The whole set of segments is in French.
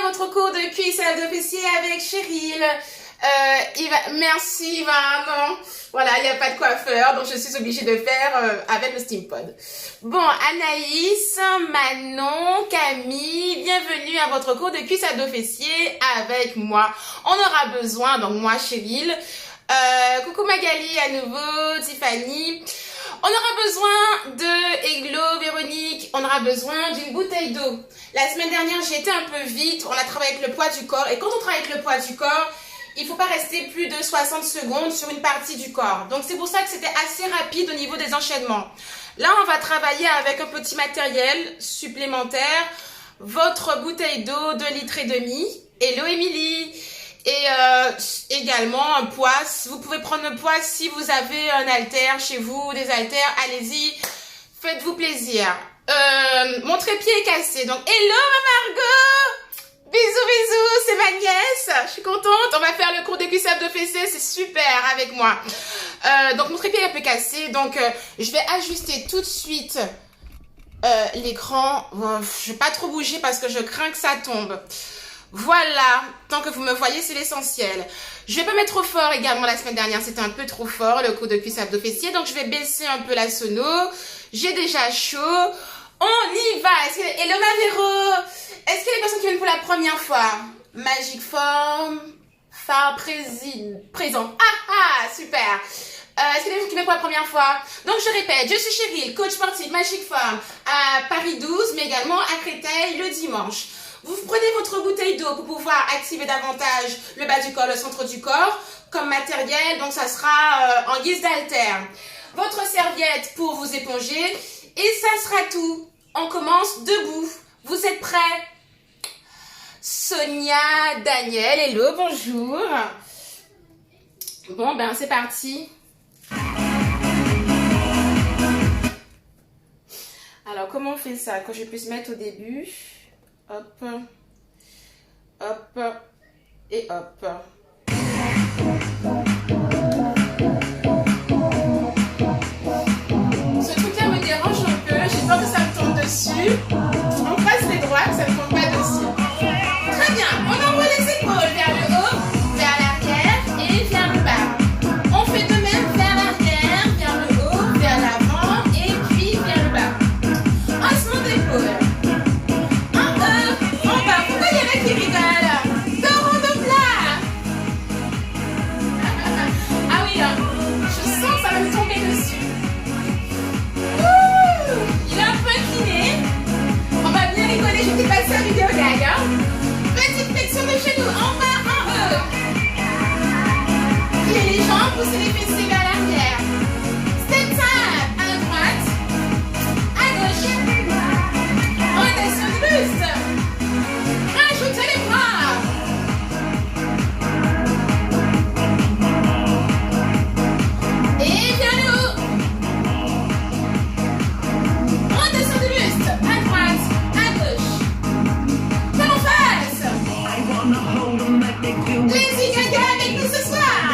à votre cours de cuisse à de fessiers avec Cheryl. Merci Ivan. Voilà, il n'y a pas de coiffeur, donc je suis obligée de faire avec le Steampod. Bon, Anaïs, Manon, Camille, bienvenue à votre cours de cuisse à dos fessiers avec moi. On aura besoin, donc moi Cheryl, coucou Magali à nouveau, Tiffany. On aura besoin de Eglo, Véronique, on aura besoin d'une bouteille d'eau. La semaine dernière, j'ai été un peu vite, on a travaillé avec le poids du corps. Et quand on travaille avec le poids du corps, il ne faut pas rester plus de 60 secondes sur une partie du corps. Donc c'est pour ça que c'était assez rapide au niveau des enchaînements. Là, on va travailler avec un petit matériel supplémentaire. Votre bouteille d'eau, 2,5 litres. Hello Émilie. Et également un poids. Vous pouvez prendre le poids si vous avez un haltère chez vous, des haltères, allez-y, faites-vous plaisir. Mon trépied est cassé, donc hello ma Margot. Bisous, c'est ma nièce, je suis contente, on va faire le cours de cuisse abdos fessiers, c'est super avec moi. Donc mon trépied est un peu cassé, donc je vais ajuster tout de suite l'écran. Je vais pas trop bouger parce que je crains que ça tombe. Voilà, tant que vous me voyez, c'est l'essentiel. Je vais pas mettre trop fort également, la semaine dernière, c'était un peu trop fort, le cours de cuisse abdos fessiers, donc je vais baisser un peu la sono. J'ai déjà chaud. On y va. Hello ma Véro. Est-ce qu'il y a des personnes qui viennent pour la première fois? Magic Form, phare présent. Super. Est-ce qu'il y a des gens qui viennent pour la première fois? Donc je répète, je suis Cheryl, coach sportif Magic Form à Paris 12, mais également à Créteil le dimanche. Vous prenez votre bouteille d'eau pour pouvoir activer davantage le bas du corps, le centre du corps, comme matériel, donc ça sera en guise d'haltère. Votre serviette pour vous éponger, et ça sera tout. On commence debout. Vous êtes prêts? Sonia, Daniel, hello, bonjour. Bon, ben c'est parti. Alors, comment on fait ça? Que je puisse mettre au début. Hop, hop, et hop. Ce truc-là me dérange un peu, j'ai peur que ça me tombe dessus. On passe les droits, que ça ne tombe pas dessus. Très bien, on envoie les épaules vers le haut, vers l'arrière et vers le bas. On fait de même vers l'arrière, vers le haut, vers l'avant et puis vers le bas. Haussement d'épaule. Qui rigole. Dos plat. Ah oui, je sens que ça va me tomber dessus. Il est un peu incliné. On va bien rigoler, je t'ai passé la vidéo gag. Petite flexion de genoux, en bas, en haut. Pliez les jambes, poussez les fessiers vers l'arrière. Step tap, à droite, à gauche. Rotation du buste. Rajoutez les bras. Et vers le haut. Rotation du buste. À droite, à gauche. Comme en face. Les gaga avec nous ce soir.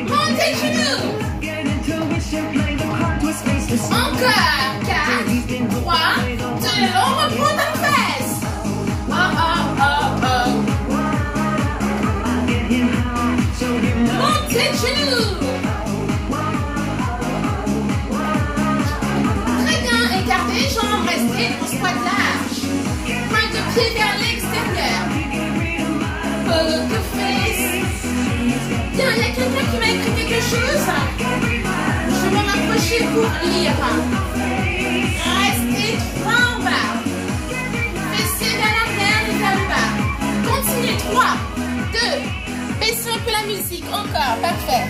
Montez le genou. Encore. 4, 3, 2, on reprend en face. Montez le genou. Très bien, écartez les jambes, restez en squat large. Pointe de pied vers l'extérieur. Poke face. Bien, il y a quelqu'un qui m'a écrit quelque chose. Je vais me rapprocher pour lire. Restez 3 en bas. Fessiers vers l'arrière et vers le bas. Continuez. 3, 2. Baissez un peu la musique. Encore. Parfait.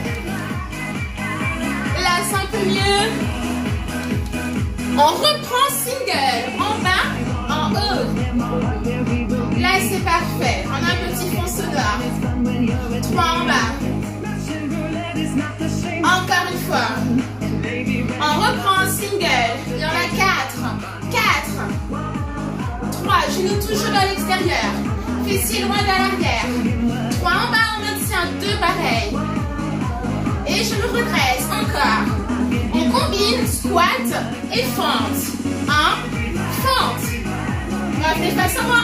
Là, c'est un peu mieux. On reprend single. En bas, en haut. Là, c'est parfait. On a un petit fond sonore. 3 en bas. Encore une fois. On reprend single. Il y en a 4. 3. Genoux toujours dans l'extérieur. Fessiers loin vers l'arrière. 3 en bas, on maintient 2 pareils. Et je me redresse. Encore. On combine squat et fente. 1. Fente. Revenez face à moi.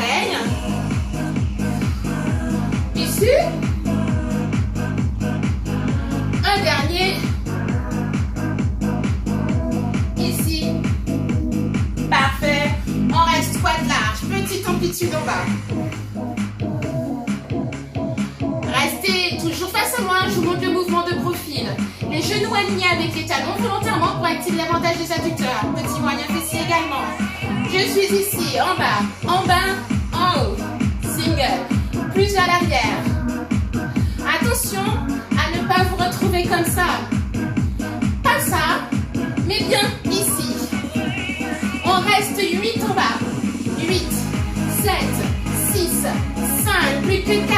oreille. Ici. Un dernier. Ici. Parfait. On reste squat large. Petite amplitude en bas. Restez toujours face à moi. Je vous montre le mouvement de profil. Les genoux alignés avec les talons volontairement pour activer l'avantage des adducteurs. Petit moyen fessier également. Je suis ici, en bas, en haut. Single. Plus à l'arrière. Attention à ne pas vous retrouver comme ça. Pas ça, mais bien ici. On reste 8 en bas. 8, 7, 6, 5, plus que 4.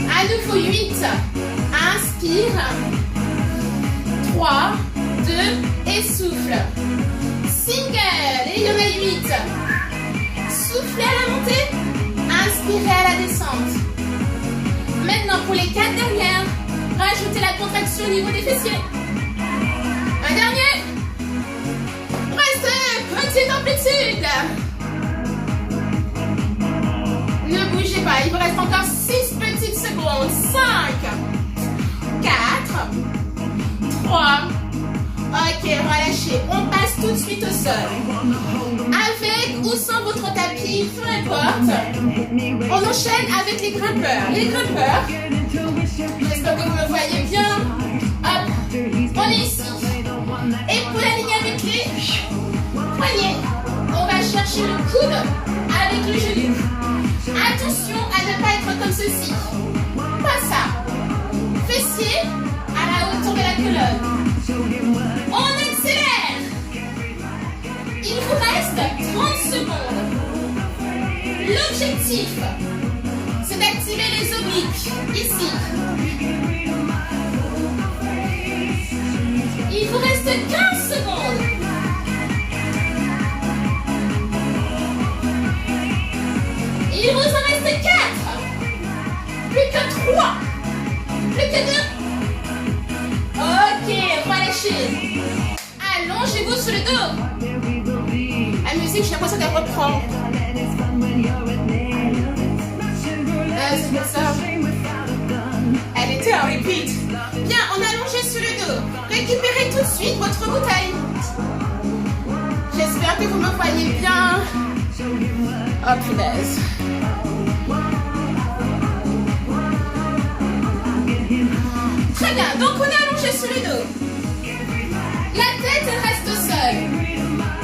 À nouveau 8. Inspire. 3, 2 et souffle. Single. Et il y en a 8. Soufflez à la montée. Inspirez à la descente. Maintenant pour les 4 dernières, rajoutez la contraction au niveau des fessiers. Un dernier. Restez. Petite amplitude. Ne bougez pas. Il vous reste encore 6 petites secondes. 5, 4, 3. Ok, relâchez. On passe tout de suite au sol. Avec ou sans votre tapis, peu importe. On enchaîne avec les grimpeurs. Les grimpeurs, j'espère que vous me voyez bien. Hop, on est ici. Épaule alignée avec les poignets. On va chercher le coude avec le genou. Attention à ne pas être comme ceci. Pas ça. Fessier à la hauteur de la colonne. On accélère. Il vous reste 30 secondes. L'objectif, c'est d'activer les obliques, ici. Il vous reste 15 secondes. Il vous en reste 4. Plus que 3. Plus que 2. Ok, relâchez. Allongez-vous sur le dos. La musique, j'ai l'impression qu'elle reprend. C'est pour ça. Elle était en repeat. Bien, on a allongé sur le dos. Récupérez tout de suite votre bouteille. J'espère que vous me voyez bien. Oh punaise. Très bien, donc on est allongé sur le dos. La tête reste au sol.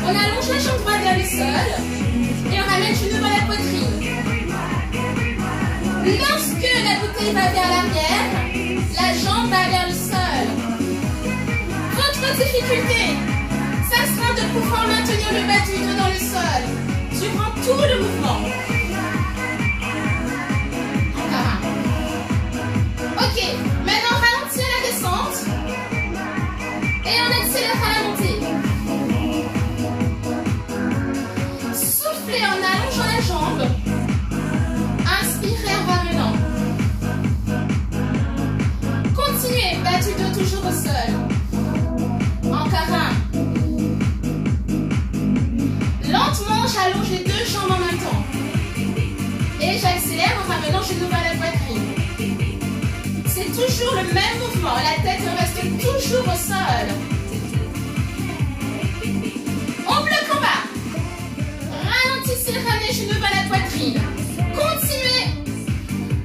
On allonge la jambe droite vers le sol. Et on ramène le genou vers la poitrine. Lorsque la bouteille va vers l'arrière, la jambe va vers le sol. Votre difficulté, ça sera de pouvoir maintenir le bas du dos dans le sol durant tout le mouvement. Encore un. Ok, maintenant ralentir la descente et on accélère à la montée. Soufflez en allongeant la jambe. Inspirez en ramenant. Continuez, bas du dos toujours au sol. Encore un. Lentement, j'allonge les deux jambes en même temps. Et j'accélère en ramenant le genou vers la poitrine. C'est toujours le même mouvement. La tête reste toujours au sol. On bloque en bas. Ralentissez, ramenez le genou vers la poitrine. Continuez.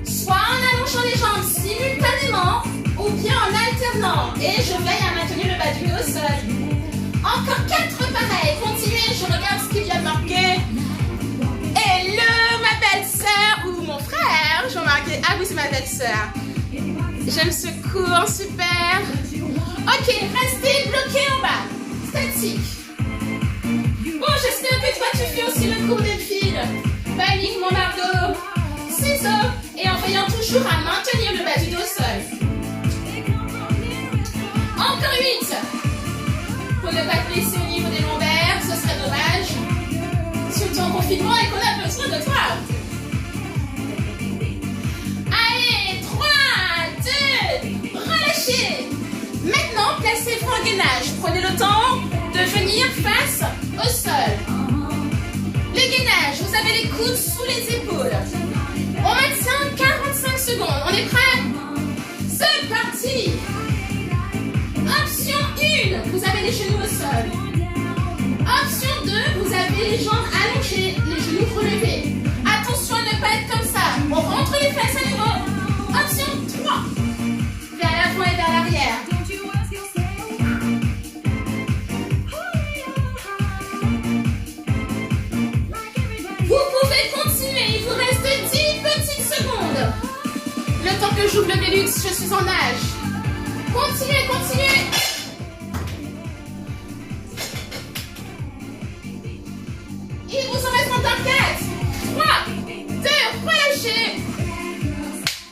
Soit en allongeant les jambes simultanément ou bien en alternant. Et je veille à maintenir le bas du dos au sol. Encore 4 pareils. Continuez, je regarde ce qu'il vient de marquer. Hello, ma belle-sœur ou mon frère. Je vais marquer. Ah oui, c'est ma belle-sœur. J'aime ce cours, super. Ok, restez bloqués en bas. Statique. Bon, j'espère que toi, tu fais aussi le cours des fils. Panique, mon marteau. Ciseaux. Et en veillant toujours à maintenir le bas du dos au sol. Encore 8. Pour ne pas te blesser au niveau des lombaires, ce serait dommage. Surtout en confinement et qu'on a besoin de toi. Allez, 3, 2, relâchez. Maintenant, placez-vous en gainage. est prêt? C'est parti! Option 1, vous avez les genoux au sol. Option 2, vous avez les jambes allongées, les genoux relevés. Attention à ne pas être comme ça. On rentre les fesses à nouveau. Option 3, vers l'avant et vers l'arrière. Vous pouvez continuer, il vous reste 10 petites secondes. Le temps que j'ouvre le Velux, je suis en nage. Continuez, continuez. Il vous en reste encore 4, 3, 2, relâchez.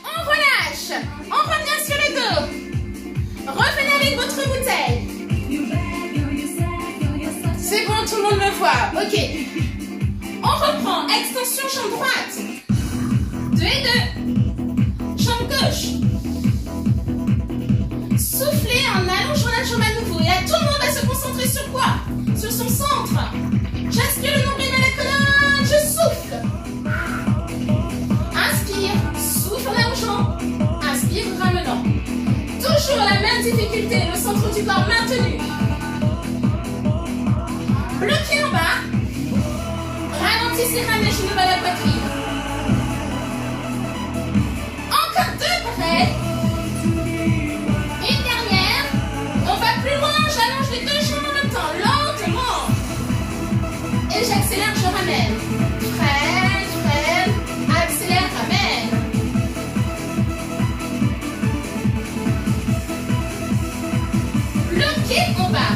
On relâche. On revient sur le dos. Revenez avec votre bouteille. C'est bon, tout le monde me voit. Ok. On reprend. Extension jambe droite. 2 et 2. Jambe gauche. Soufflez en allongeant la jambe à nouveau. Et là, tout le monde va se concentrer sur quoi? Sur son centre. J'aspire le nombril de la colonne. Je souffle. Inspire. Souffle en allongeant. Inspire, ramenant. Toujours la même difficulté. Le centre du corps maintenu. Bloquez en bas. Ralentissez, ramenez les genoux à la poitrine. Encore 2, pareil. Une dernière. On va plus loin. J'allonge les 2 jambes en même temps. Lentement. Et j'accélère, je ramène. Freine, freine. Accélère, ramène. Bloquez en bas.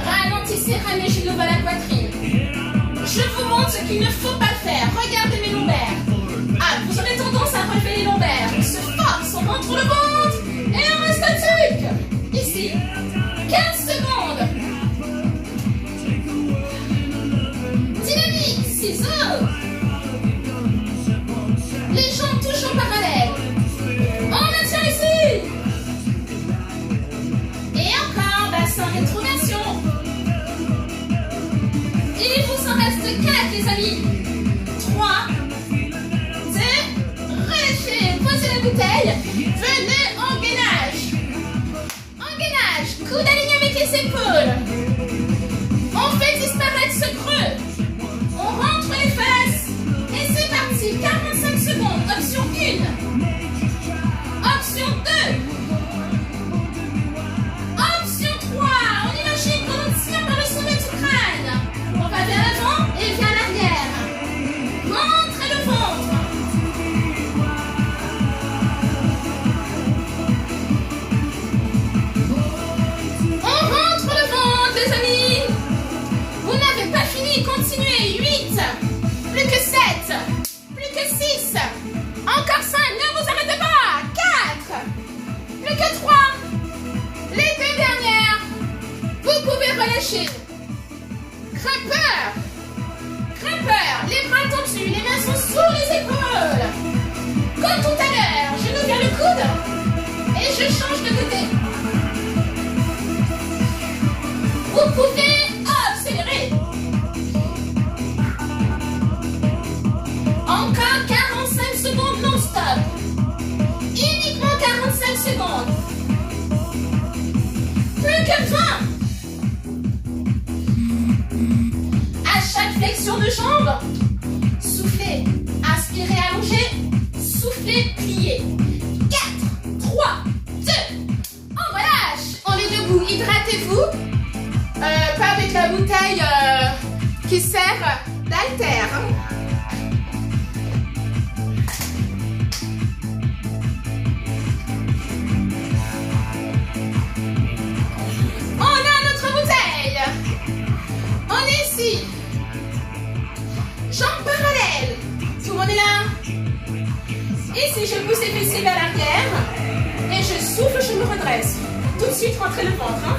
Ralentissez, ramenez les genoux à la poitrine. Je vous montre ce qu'il ne faut pas faire. Regardez mes lombaires. Ah, vous aurez tendance à relever les lombaires. On se force, on rentre le ventre et on reste statique. Ici. 15 secondes. Dynamique, ciseaux. Les jambes touchent en parallèle. On maintient ici. Et encore, bassin rétroversion. Il vous en reste 4, les amis. 3, 2, relâchez. Posez la bouteille. Venez en gainage. En gainage. Coude aligné avec les épaules. On fait disparaître ce creux. On rentre les fesses. Et c'est parti. 45 secondes. Option 1. Option 2. Option 3. On imagine qu'on tient par le sommet du crâne. On va vers l'avant et vers l'arrière. Montrez le ventre. On rentre le ventre, les amis. Vous n'avez pas fini. Continuez. 8. Plus que 7. Plus que 6. Encore 5. Ne vous arrêtez pas. 4. Plus que 3. Les 2 dernières. Vous pouvez relâcher. Grimpeur. Grimpeur. Les bras tendus. Les mains sont sous les épaules. Comme tout à l'heure. Genou vers le coude. Et je change de côté. Vous pouvez accélérer. Encore 45 secondes non-stop. Uniquement 45 secondes. Plus que 20. À chaque flexion de jambe, soufflez, inspirez, allongez, soufflez, pliez. 4, 3, 2, on relâche. On est debout, hydratez-vous. Pas avec la bouteille qui sert d'haltère. On a notre bouteille. On est ici. Jambes parallèles. Tout le monde est là. Ici, je pousse les fessiers vers l'arrière. Et je souffle, je me redresse. Tout de suite, rentrez le ventre. Hein.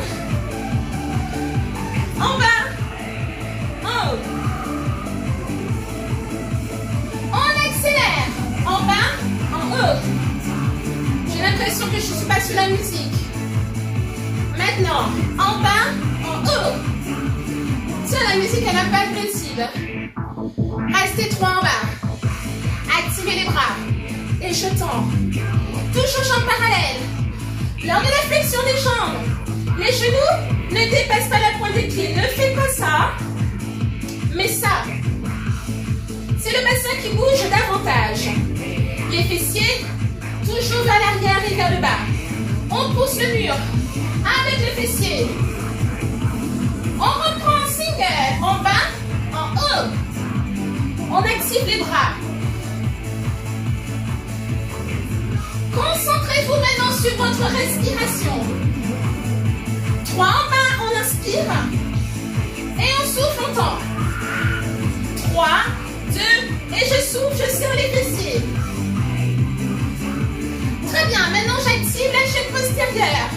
En bas. En haut. On accélère. En bas, en haut. J'ai l'impression que je ne suis pas sur la musique. Maintenant, en bas, en haut. Tiens, la musique, elle n'a pas de principe. Restez 3 en bas. Activez les bras. et je tends. Toujours jambes parallèles. Lors de la flexion des jambes, les genoux ne dépassent pas la pointe des pieds. Ne faites pas ça, mais ça. C'est le bassin qui bouge davantage. Les fessiers, toujours vers l'arrière et vers le bas. On pousse le mur avec le fessier. On reprend en single, en bas, en haut. On active les bras. Concentrez-vous maintenant sur votre respiration. 3 en bas, on inspire. Et on souffle longtemps. 3, 2, et je souffle, je serre les fessiers. Très bien, maintenant j'active la chaîne postérieure.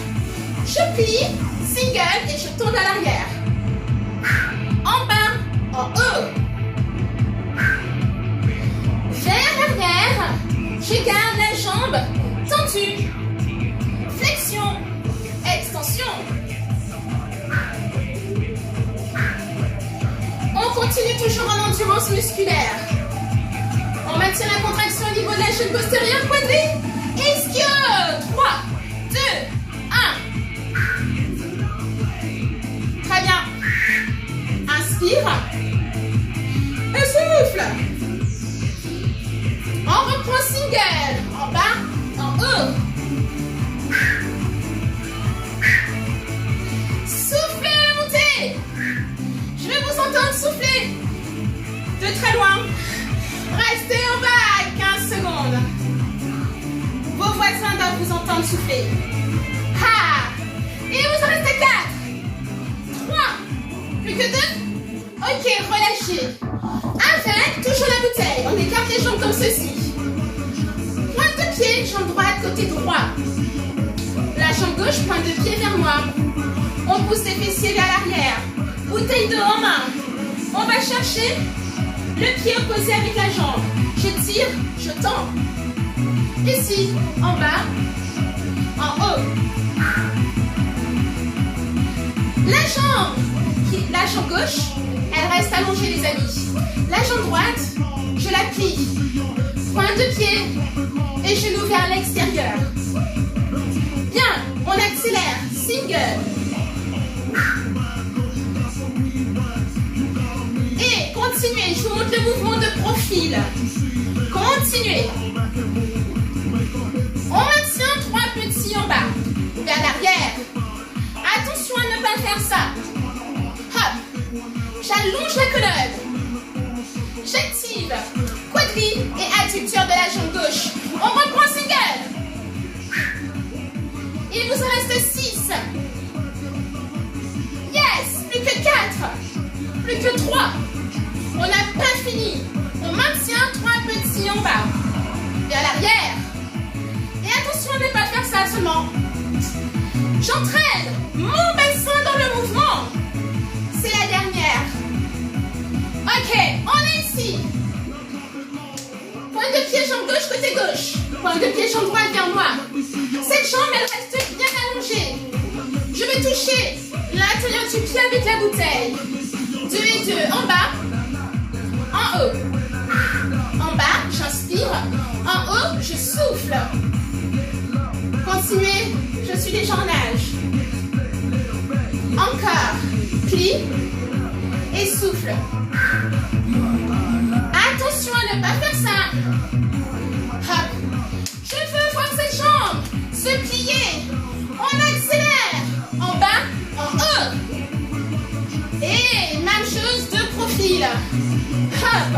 Je plie, single, et je tourne à l'arrière. En bas, en haut. Vers l'arrière, je garde la jambe tendue. Flexion, extension. On continue toujours en endurance musculaire. On maintient la contraction au niveau de la chaîne postérieure, quadrille. Ischio. 3, 2, 1. Très bien. Inspire. Et souffle. On reprend single. En bas, en haut. Soufflez, montez. Je vais vous entendre souffler. De très loin. Restez en bas 15 secondes. Vos voisins doivent vous entendre souffler. Ha! Et vous en restez 4. 3. Plus que 2. Ok, relâchez. Avec toujours la bouteille. On écarte les jambes comme ceci. Pointe de pied, jambe droite, côté droit. La jambe gauche, pointe de pied vers moi. On pousse les fessiers vers l'arrière. Bouteille d'eau en main. On va chercher le pied opposé avec la jambe. Je tire, je tends. Ici, en bas, en haut. La jambe gauche, elle reste allongée les amis. La jambe droite, je la plie. Pointe de pied et genou vers l'extérieur. Bien, on accélère. Single. Et continuez, je vous montre le mouvement de profil. Continuez. On maintient 3 petits en bas. Vers l'arrière. Attention à ne pas faire ça. Hop. J'allonge la colonne. J'active quadrille et adducteur de la jambe gauche. On reprend single. Il vous en reste 6. Yes. Plus que 4. Plus que 3. On n'a pas fini. On maintient 3 petits en bas. Vers l'arrière. Et attention à ne pas faire ça seulement. J'entraîne mon bassin dans le mouvement. C'est la dernière. Ok, on est ici. Pointe de pied, jambe gauche, côté gauche. Pointe de pied, jambe droite vers moi. Cette jambe, elle reste bien allongée. Je vais toucher l'intérieur du pied avec la bouteille. 2 et 2, en bas, en haut. En bas, j'inspire. En haut, je souffle. Continuez, je suis déjà en nage. Encore. Plie et souffle. Attention à ne pas faire ça. Hop. Je veux voir cette jambe se plier. On accélère. En bas, en haut. Et même chose de profil. Hop.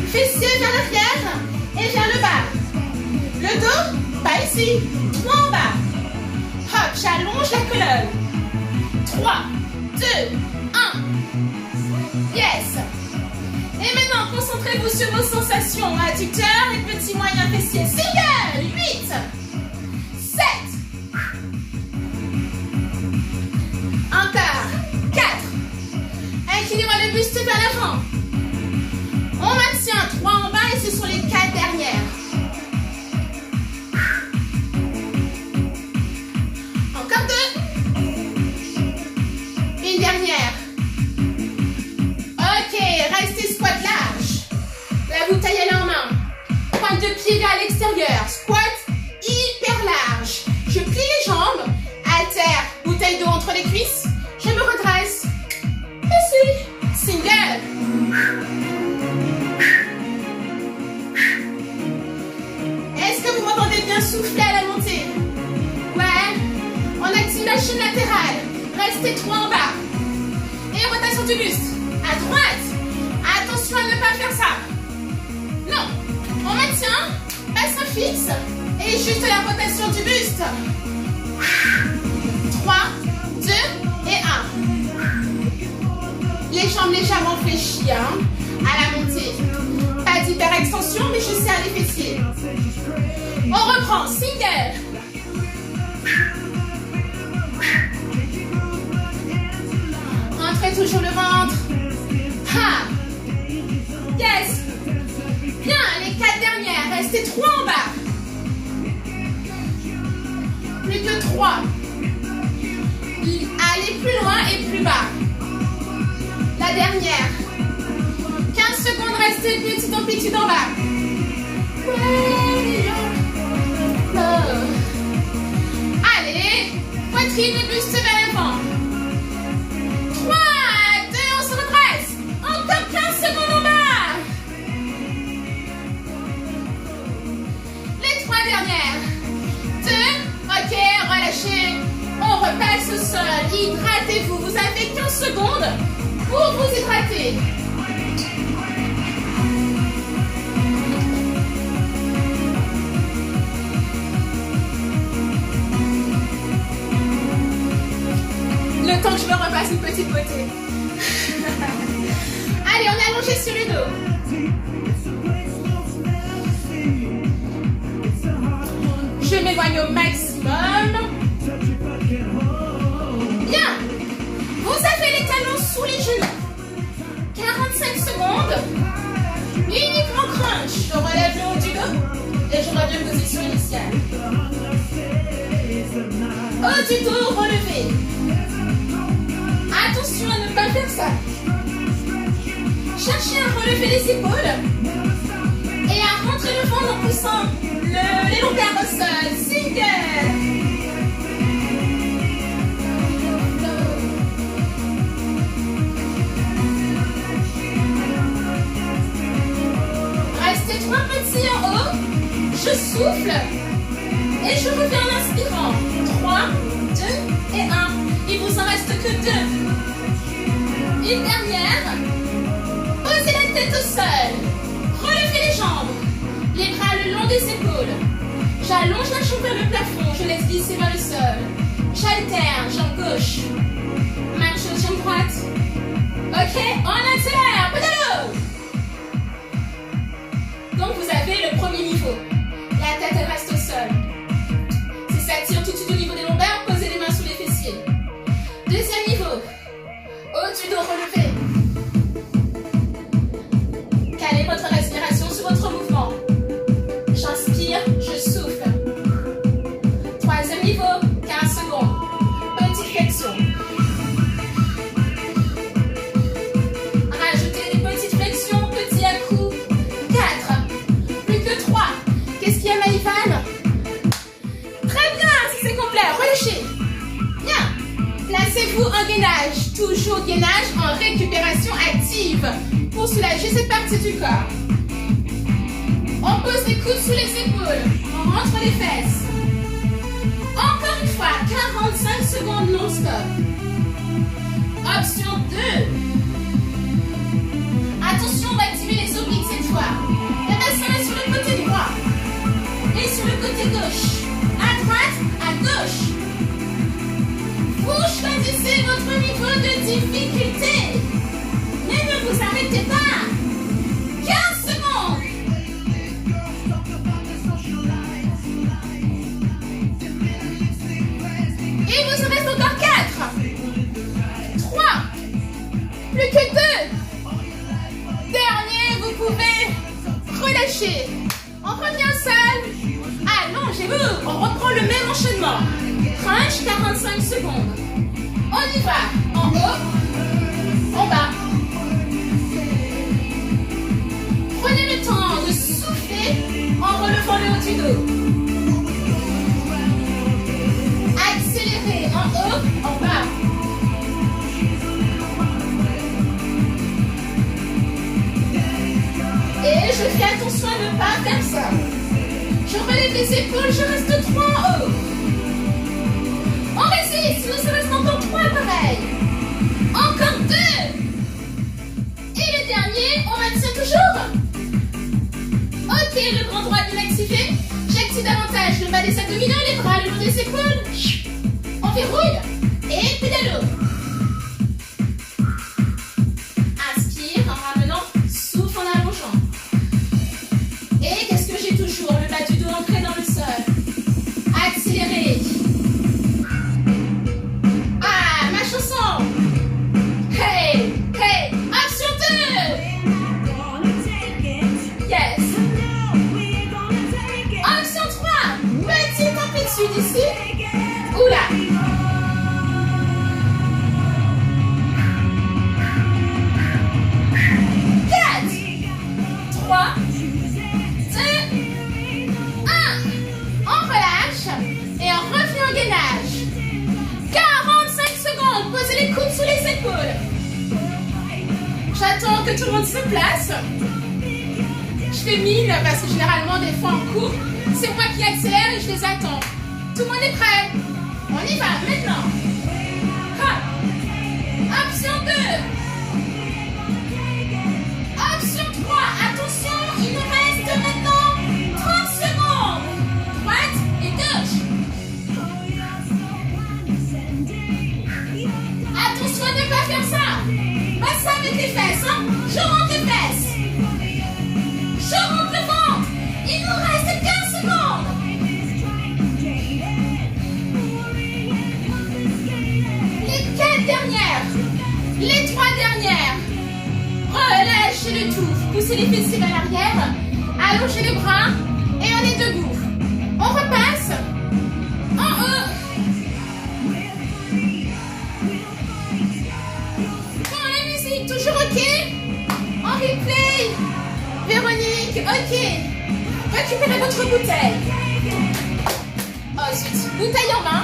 Fessiers vers l'arrière et vers le bas. Le dos, pas ici. 3 en bas. Hop, j'allonge la colonne. 3, 2, 1. Yes. Et maintenant, concentrez-vous sur vos sensations. Adducteurs et petits moyens fessiers. Single. 8, 7. Encore. 4. Inclinez-moi le buste vers l'avant. On maintient 3 en bas et ce sont les 4 dernières. Encore 2. Une dernière. Ok, restez squat large. La bouteille elle est en main. Pointe de pied vers l'extérieur. cuisse, je me redresse. Je suis single. Est-ce que vous m'entendez bien souffler à la montée? Ouais. On active la chaîne latérale. Restez 3 en bas. Et rotation du buste. À droite. Attention à ne pas faire ça. Non. On maintient. Bassin fixe. Et juste la rotation du buste. 3, 2 et 1. Les jambes légèrement fléchies à la montée. Pas d'hyperextension, mais je serre les fessiers. On reprend. Single. Entrez toujours le ventre. Ha. Yes. Bien, les 4 dernières. Restez 3 en bas. Plus que 3. Allez plus loin et plus bas. La dernière. 15 secondes, restez petite amplitude en bas. Allez, poitrine et buste vers l'avant. 3, 2, on se redresse. Encore 15 secondes en bas. Les 3 dernières. 2, ok, relâchez. On repasse au sol. Hydratez-vous. Vous avez 15 secondes pour vous hydrater. Le temps que je me repasse une petite beauté. Allez, on est allongé sur le dos. Je m'éloigne au maximum. Bien. Vous avez les talons sous les genoux. 45 secondes. Uniquement crunch. Je relève le haut du dos. Et je reviens en position initiale. Haut du dos relevé. Attention à ne pas faire ça. Cherchez à relever les épaules. Et à rentrer le ventre en poussant les lombaires au sol. Single. Restez 3 petits en haut. Je souffle. Et je reviens en inspirant. 3, 2 et 1. Il vous en reste que 2. Une dernière. Posez la tête au sol. Relevez les jambes. Les bras le long des épaules. J'allonge la jambe vers le plafond. Je laisse glisser vers le sol. J'alterne. Jambe gauche. Même chose, jambe droite. Ok, on accélère. Pédalo. Donc vous avez le premier niveau. La tête elle reste au sol. Si ça tire tout de suite au niveau des lombaires, posez les mains sous les fessiers. Deuxième niveau. Haut du dos relevé. Calez votre respiration sur votre mouvement. J'inspire, je souffle. Troisième niveau, 15 secondes. Petite flexion. Rajoutez des petites flexions, petits à-coups. 4. Plus que 3. Qu'est-ce qu'il y a, Maïvan? Très bien, si c'est complet, relâchez. Bien. Placez-vous en gainage. Toujours gainage en récupération active. Pour soulager cette partie du corps. On pose les coudes sous les épaules. On rentre les fesses. Encore une fois, 45 secondes non-stop. Option 2. Attention, on va activer les obliques cette fois. Le bassin est sur le côté droit. Et sur le côté gauche. À droite, à gauche. Vous choisissez votre niveau de difficulté. Mais ne vous arrêtez pas. 15 secondes. Il vous en reste encore 4. 3. Plus que 2. Dernier, vous pouvez relâcher. On revient au sol. Allongez-vous. On reprend le même enchaînement. Crunch, 45 secondes. On y va. En haut, en bas. Prenez le temps de souffler en relevant le haut du dos. Accélérez en haut, en bas. va faire ça. Je relève les épaules, je reste 3 en haut. On résiste, il nous en reste encore 3 pareil. Encore 2. Et le dernier, on maintient toujours. Ok, le grand droit bien activé. J'active davantage le bas des abdominaux, les bras le long des épaules. On verrouille et pédalo. Inspire en ramenant, souffle en allongeant. Et qu'est-ce que j'ai toujours? Le bas du dos ancré dans le sol. Accélérez. Ah, ma chanson. Hey, hey, action 2. Yes. Action 3. Petite amplitude ici. Oula. 3, 2, 1. On relâche et on revient au gainage. 45 secondes. Posez les coudes sous les épaules. J'attends que tout le monde se place. Je fais 1000 parce que généralement des fois en cours, c'est moi qui accélère et je les attends. Tout le monde est prêt? On y va maintenant. Ha. Option 2. Option 3. Attention, il nous reste maintenant 30 secondes. Droite et gauche. Attention à ne pas faire ça. Pas ça avec les fesses. Hein? Je rentre les fesses. Je rentre le ventre. Il nous reste 15 secondes. Les 4 dernières. Les 3 dernières. Relâchez le tout. Poussez les fessiers vers l'arrière. Allongez les bras. Et on est debout. On repasse. En haut. Bon, la musique, toujours ok? En replay. Véronique, ok. Récupérez votre bouteille. Oh zut, bouteille en main.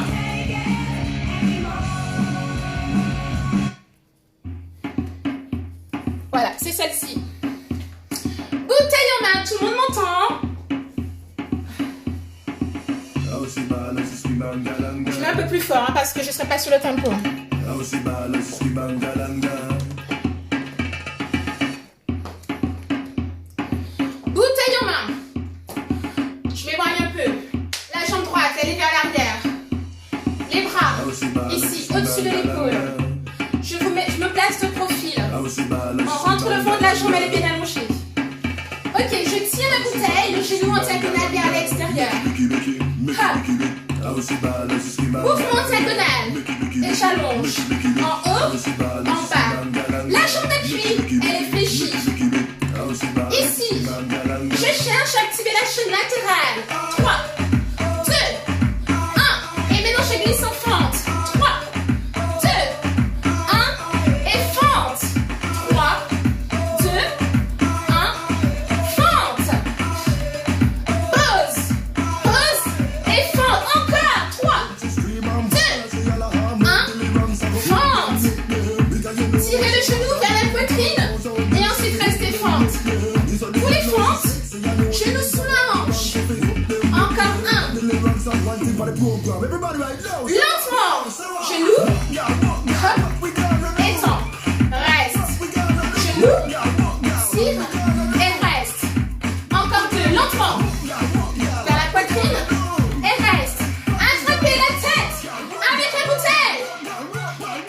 Voilà, c'est celle-ci. Bouteille en main, tout le monde m'entend? Je mets un peu plus fort hein, parce que je ne serai pas sur le tempo. Bouteille en main. Je m'éloigne un peu. La jambe droite, elle est vers l'arrière. Les bras, ici, au-dessus de l'épaule. Je me place de profil. On rentre le fond de la jambe, elle est bien allongée. Ok, je tire la bouteille, le genou en diagonale vers l'extérieur. Mouvement diagonal. Et j'allonge. En haut, en bas. La jambe d'appui, elle est fléchie. Ici, je cherche à activer la chaîne latérale. 3, 2, 1. Et maintenant je glisse en fente. 3, 2, 1. Et fente. 3, 2, 1. Fente. Pause. Pause. Et fente. Encore. 3, 2, 1. Fente. Tirez le genou vers la poitrine. Et ensuite restez fente. Pour les fentes, genou sous la hanche. Encore un. Lentement. Genou. Hop. Étend. Reste. Genou. Tire. Et reste. Encore 2. Lentement. Vers la poitrine. Et reste. Attrapez la tête avec la bouteille.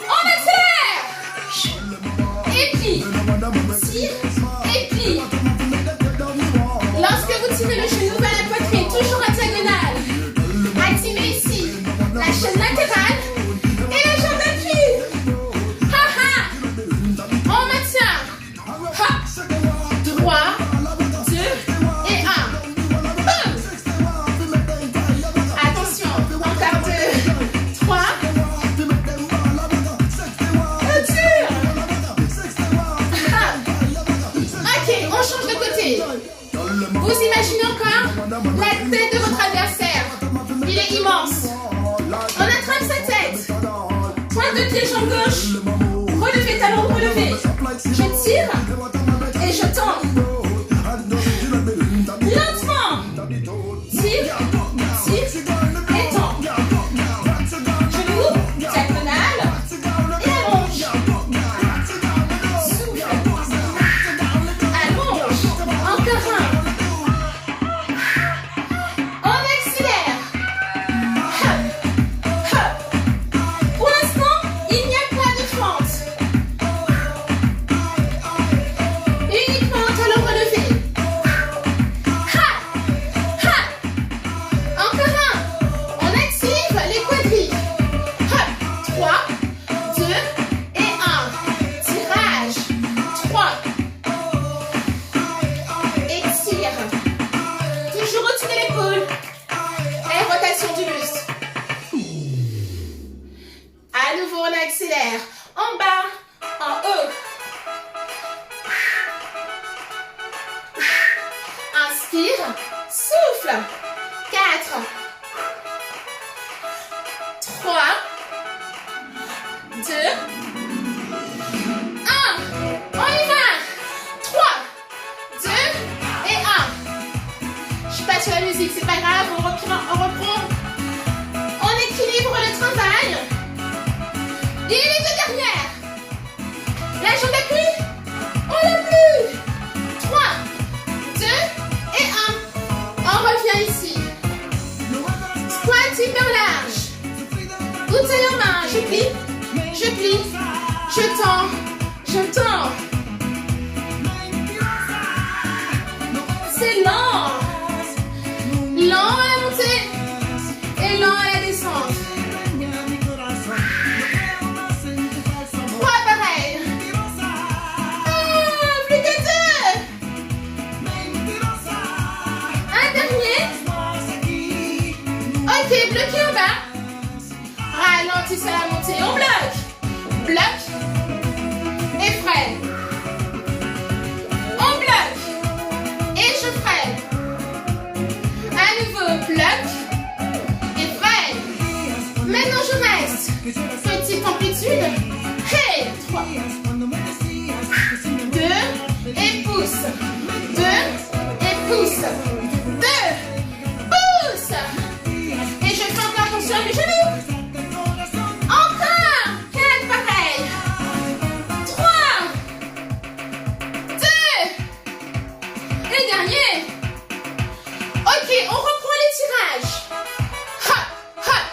On accélère. Et puis. Tire. Et puis. Lorsque vous tirez le genou vers la poitrine, toujours en diagonale, activez ici la chaîne latérale et la jambe d'appui. Ha ha. On maintient. Ha. 3, 2 et 1. Boum. Attention. Encore 2, 3. Ok, on change de côté. Vous imaginez encore la tête de votre adversaire. Il est immense. On attrape sa tête. Pointe de pied, jambe gauche. Relevez, talon relevé. Je tire et je tends. Lentement. en bas, en haut. Inspire, souffle. 4, 3, 2, 1. On y va. 3, 2 et 1. Je passe sur la musique, c'est pas grave, on reprend. On équilibre le travail. Et les deux dernières. La jambe d'appui, on l'a plus. 3, 2 et 1. On revient ici. Squat hyper large. Toutes les mains, je plie, je tends. C'est lent. Lent à la montée et lent à la descente. 3 pareil. Ah, plus que 2. Un dernier. Ok, bloqué en bas. Ralentissez à la montée, on bloque. Bloque et freine. On bloque et je freine. À nouveau, bloque et freine. Maintenant, je reste. Petite amplitude. Et 3, 2 et pousse. 2 et pousse. 2, pousse. Et je fais encore attention à mes genoux. Encore 4 pareil. 3, 2 et dernier. Ok, on reprend les tirages. Hop, hop.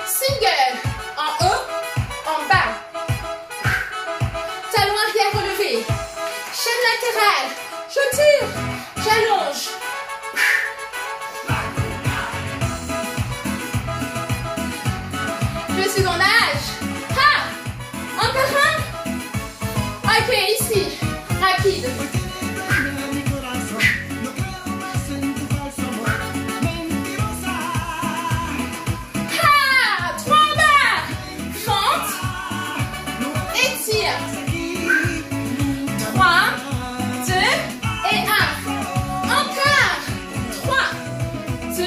Single. En haut, en bas. Talon arrière relevé. Chaîne latérale. Je tire. J'allonge. Le second nage. Ha! Encore un. Ok, ici. Rapide. Ha! 3 en bas. Fente. Étire. 3, 2 et 1. Encore. 3, 2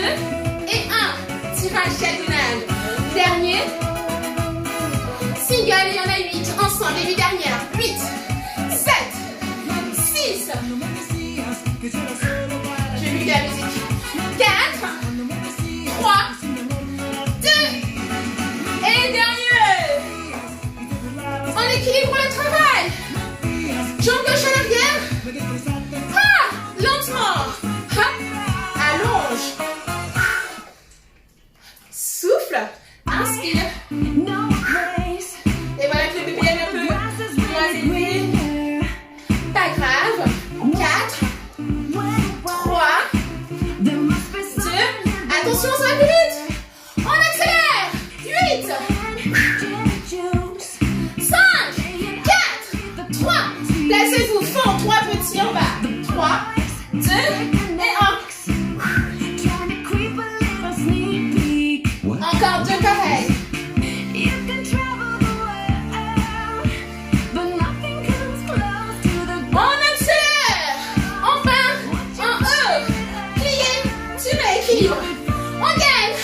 et 1. Tirage diagonal. Dernier. Single, il y en a 8. Ensemble, les 8 dernières. 8, 7, 6. J'ai vu de la musique. 4, 3, 2. Et dernier. On équilibre le travail. Jambe gauche à l'arrière. Ah, lentement. Hop. Allonge. Souffle. Inspire. Et voilà que le bébé est un peu moins élevé. Pas grave. 4, 3, 2. Attention, ça va plus vite. On accélère. 8, 5, 4, 3. Placez-vous fond. 3 petits en bas. 3, 2 et 1. Encore 2 pareils. On accélère. En bas, en haut. Plié, tu rééquilibres. On gagne.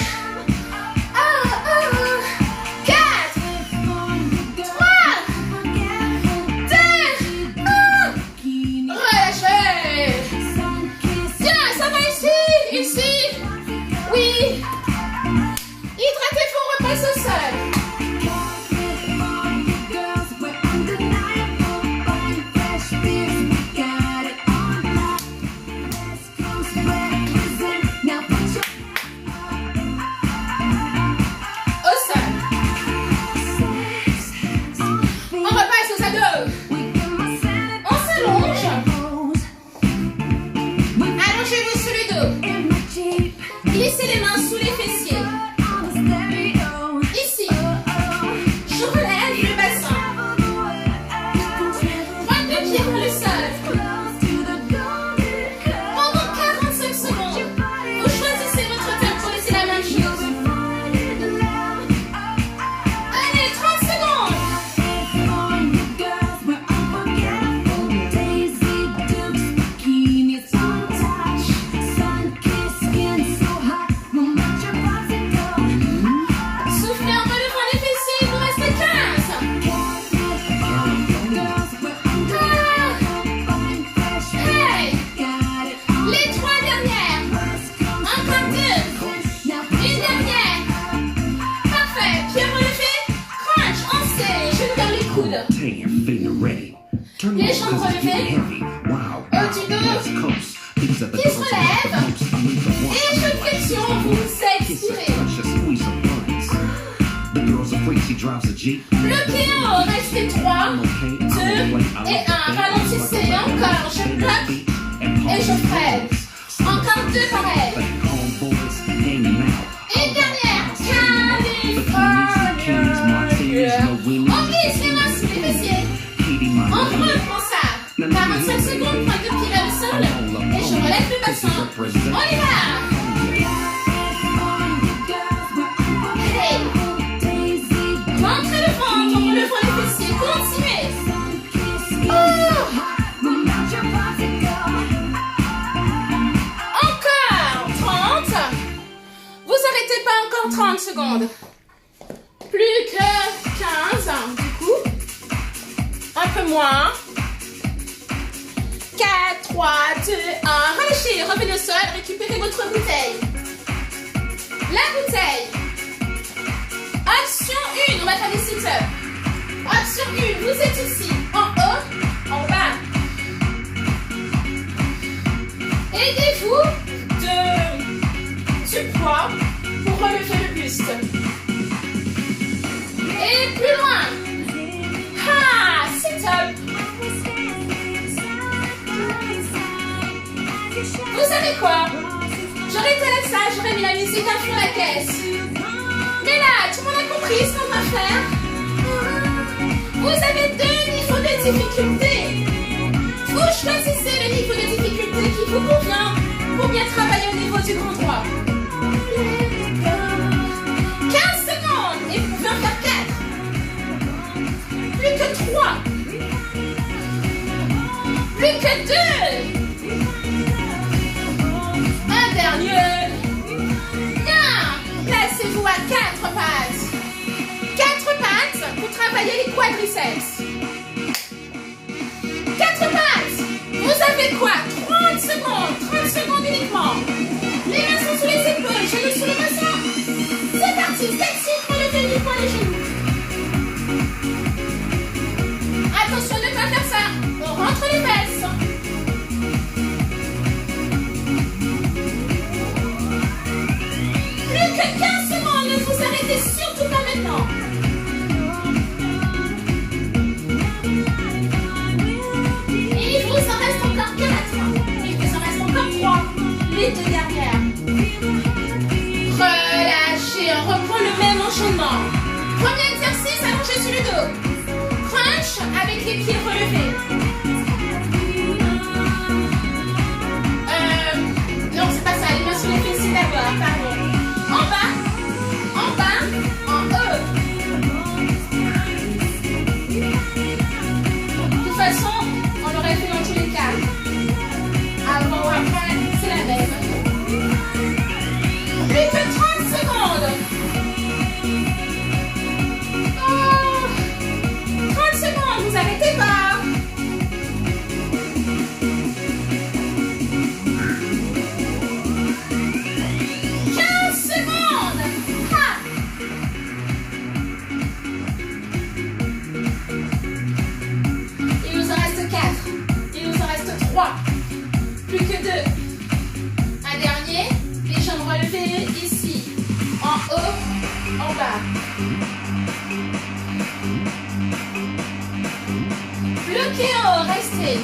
coudes. Les jambes relevées. Haut du dos. Qui se relève. Et je flexion, vous expirez. Bloquez en haut, restez 3, 2 et 1. Ralentissez encore, je bloque et je freine. Encore 2 pareil. Une dernière. California. On glisse les mains sous les fessiers. On reprend ça. 45 secondes, point de pied vers le sol. Et je relève le bassin. On y va. Rentrez le ventre en relevant les fessiers. Continuez. Encore 30. Vous arrêtez pas encore 30 secondes. Plus que 15. Du coup, un peu moins. 4, 3, 2, 1. Relâchez. Revenez au sol. Récupérez votre bouteille. La bouteille. Option 1, on va faire des sit-ups. Option 1, vous êtes ici, en haut, en bas. Aidez-vous du poids pour relever le buste. Et plus loin. Ah, sit-up. Vous savez quoi? J'aurais été là ça, j'aurais mis la musique à fond la caisse. Mais là, tout le monde a compris ce qu'on va faire. Vous avez 2 niveaux de difficulté. Vous choisissez le niveau de difficulté qui vous convient pour bien travailler au niveau du grand droit. 15 secondes et vous pouvez en faire 4. Plus que 3. Plus que 2. Un dernier. Placez-vous à 4 pattes. 4 pattes pour travailler les quadriceps. 4 pattes. Vous avez quoi? 30 secondes. 30 secondes uniquement. Les mains sont sous les épaules, genoux sous le bassin. C'est parti. Tactique, relevez uniquement les genoux. Attention de ne pas faire ça. On rentre les fesses. Plus que 15 secondes, ne vous arrêtez surtout pas maintenant. Il vous en reste encore 4. Il vous en reste encore 3. Les 2 dernières. Relâchez, on reprend le même enchaînement. Premier exercice, allongé sur le dos. Crunch avec les pieds relevés. Non, c'est pas ça, les mains sur les fessiers d'abord, pardon. En bas, en haut. De toute façon, on l'aurait fait dans tous les cas. Avant ou après, c'est la même. Plus que 30 secondes. Oh, 30 secondes, vous arrêtez pas. 15 secondes. Ha. Il nous en reste 4. Il nous en reste 3. Plus que 2. Un dernier. Les jambes relevées ici. En haut, en bas. Bloquez en haut, restez.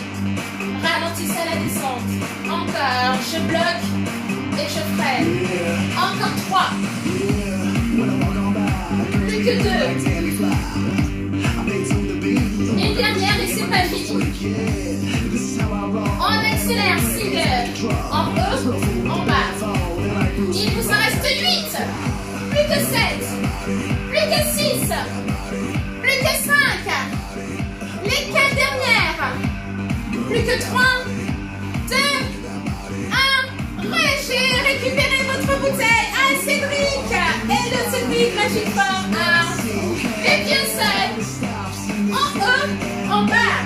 Ralentissez à la descente. Encore, je bloque et je freine. Encore 3. Plus que 2. Une dernière et c'est pas fini. On accélère, single. En haut, en bas. Il vous en reste 8. Plus que 7. Plus que 6. Plus que 5. Les 4 dernières. Plus que 3. 2. 1. Relâchez. Récupérez votre bouteille à Cédric. Et le Cédric Magic Form à les pieds au sol. En haut, en bas.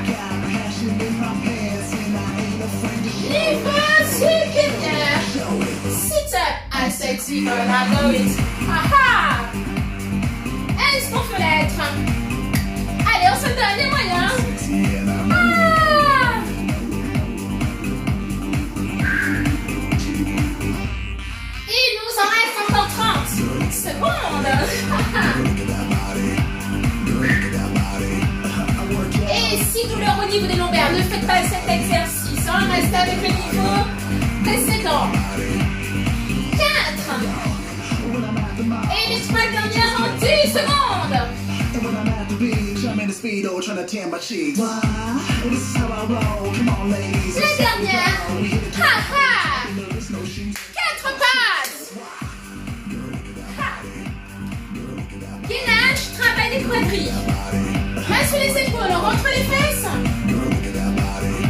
Niveau supérieur. Sit-up à sexy girl, I know it. Aha! Est-ce qu'on peut l'être? Allez, on se donne. niveau des lombaires. Ne faites pas cet exercice. Hein. Restez avec le niveau précédent. 4. Et les 3 dernières en 10 secondes. La dernière. Ha ha. 4 passes. Ha. Gainage, travail des quadrilles. Main sur les épaules, rentre les fesses.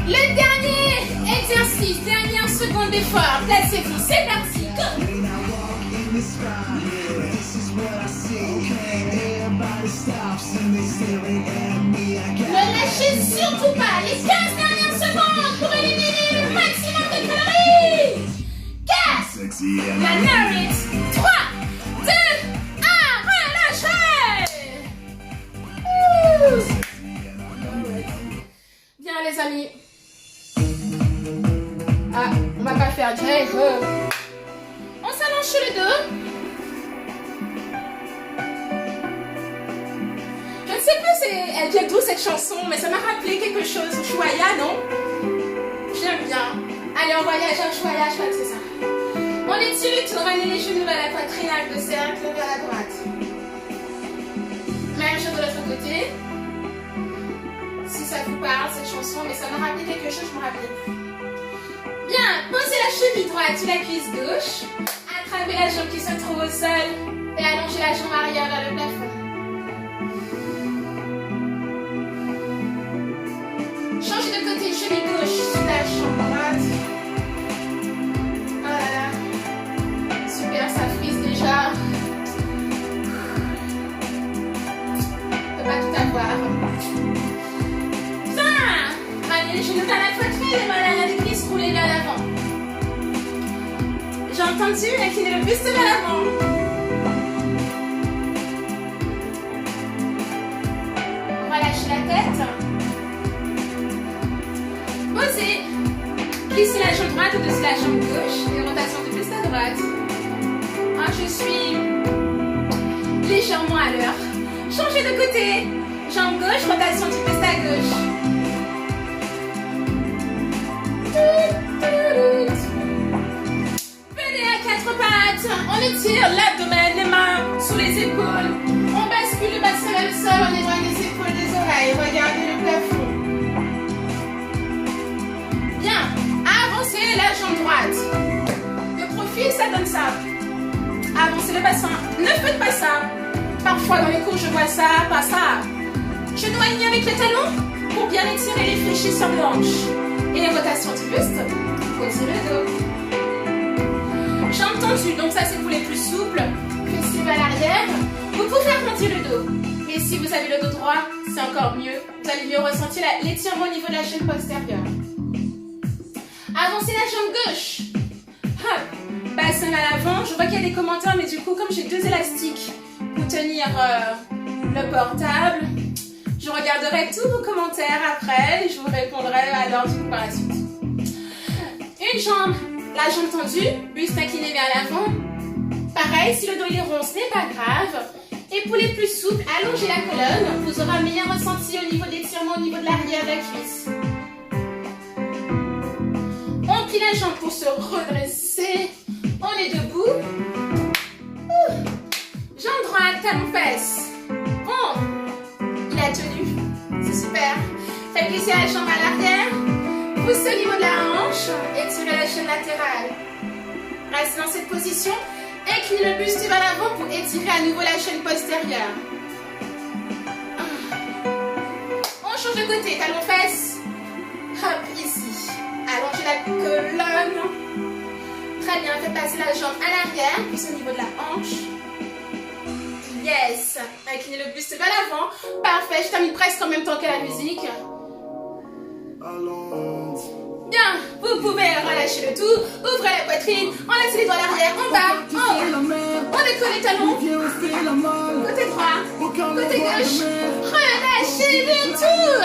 Le dernier exercice, dernière seconde d'effort. Placez-vous, c'est parti. Go. Ne lâchez surtout pas les 15 dernières secondes pour éliminer le maximum de calories. 4. La nourrit. 3, 2, 1. Relâchez. Bien les amis. Ah, on va pas faire direct. On s'allonge sur le dos. Je ne sais pas si elle vient d'où cette chanson, mais ça m'a rappelé quelque chose. Ushuaïa, non? J'aime bien. Allez, on voyage à Ushuaïa, je crois que c'est ça. On étire le tour, ramenez les genoux vers la poitrine, arc de cercle vers la droite. Même chose de l'autre côté. Si ça vous parle, cette chanson, mais ça m'a rappelé quelque chose, je me rappelle plus. Bien, posez la cheville droite sur la cuisse gauche. Attrapez la jambe qui se trouve au sol et allongez la jambe arrière vers le plafond. Changez de côté, cheville gauche sur la jambe droite. Oh là là. Super, ça frise déjà. On ne peut pas tout avoir. Bien. Allez, les genoux vers la poitrine, les mains à la cuisse, roulez vers l'avant. J'ai entendu, inclinez le buste vers l'avant. Relâchez la tête. Posez. Glissez la jambe droite au-dessus de la jambe gauche et rotation du buste à droite. Ah, je suis légèrement à l'heure. Changez de côté. Jambe gauche, rotation du buste à gauche. Venez à 4 pattes. On étire l'abdomen, les mains sous les épaules. On bascule le bassin vers le sol. On éloigne les épaules des oreilles. Regardez le plafond. Bien. Avancez la jambe droite. De profil, ça donne ça. Avancez le bassin. Ne faites pas ça. Parfois dans les cours, je vois ça, pas ça. Genoux alignés avec le talon pour bien étirer les fléchisseurs de hanches. Et les rotations du buste. Étirez le dos. Jambes tendues, donc ça c'est pour les plus souples. Fessiers vers l'arrière. Vous pouvez arrondir le dos. Mais si vous avez le dos droit, c'est encore mieux. Vous allez mieux ressentir l'étirement au niveau de la chaîne postérieure. Avancez la jambe gauche. Hop. Bassin à l'avant. Je vois qu'il y a des commentaires, mais du coup, comme j'ai 2 élastiques pour tenir le portable, je regarderai tous vos commentaires après et je vous répondrai alors du coup par la suite. Une jambe, la jambe tendue, buste incliné vers l'avant. Pareil, si le dos il est rond, ce n'est pas grave. Et pour les plus souples, allongez la colonne. Vous aurez un meilleur ressenti au niveau d'étirement, au niveau de l'arrière de la cuisse. On plie la jambe pour se redresser. On est debout. Jambe droite, talon fesse. Bon, il a tenu. C'est super. Faites glisser la jambe à l'arrière. Poussez au niveau de la hanche. Étirez la chaîne latérale. Restez dans cette position. Inclinez le buste vers l'avant pour étirer à nouveau la chaîne postérieure. On change de côté. Talon fesse. Hop, ici. Allongez la colonne. Très bien, faites passer la jambe à l'arrière, puis au niveau de la hanche. Yes. Inclinez le buste vers l'avant. Parfait, je termine presque en même temps que la musique. Bien, vous pouvez relâcher le tout. Ouvrez la poitrine, enlacez les doigts à l'arrière, en bas, en haut. On décolle les talons. Côté droit, côté gauche. Relâchez le tout.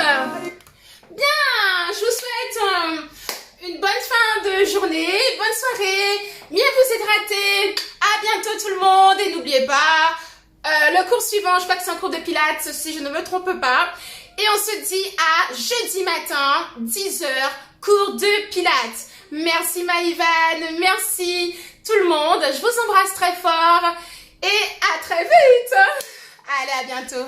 Bien, je vous souhaite une bonne fin de journée, bonne soirée, bien vous hydrater. À bientôt tout le monde et n'oubliez pas, Le cours suivant, je crois que c'est un cours de pilates, si je ne me trompe pas. Et on se dit à jeudi matin, 10 heures, cours de pilates. Merci Maïvan, merci tout le monde. Je vous embrasse très fort et à très vite. Allez, à bientôt.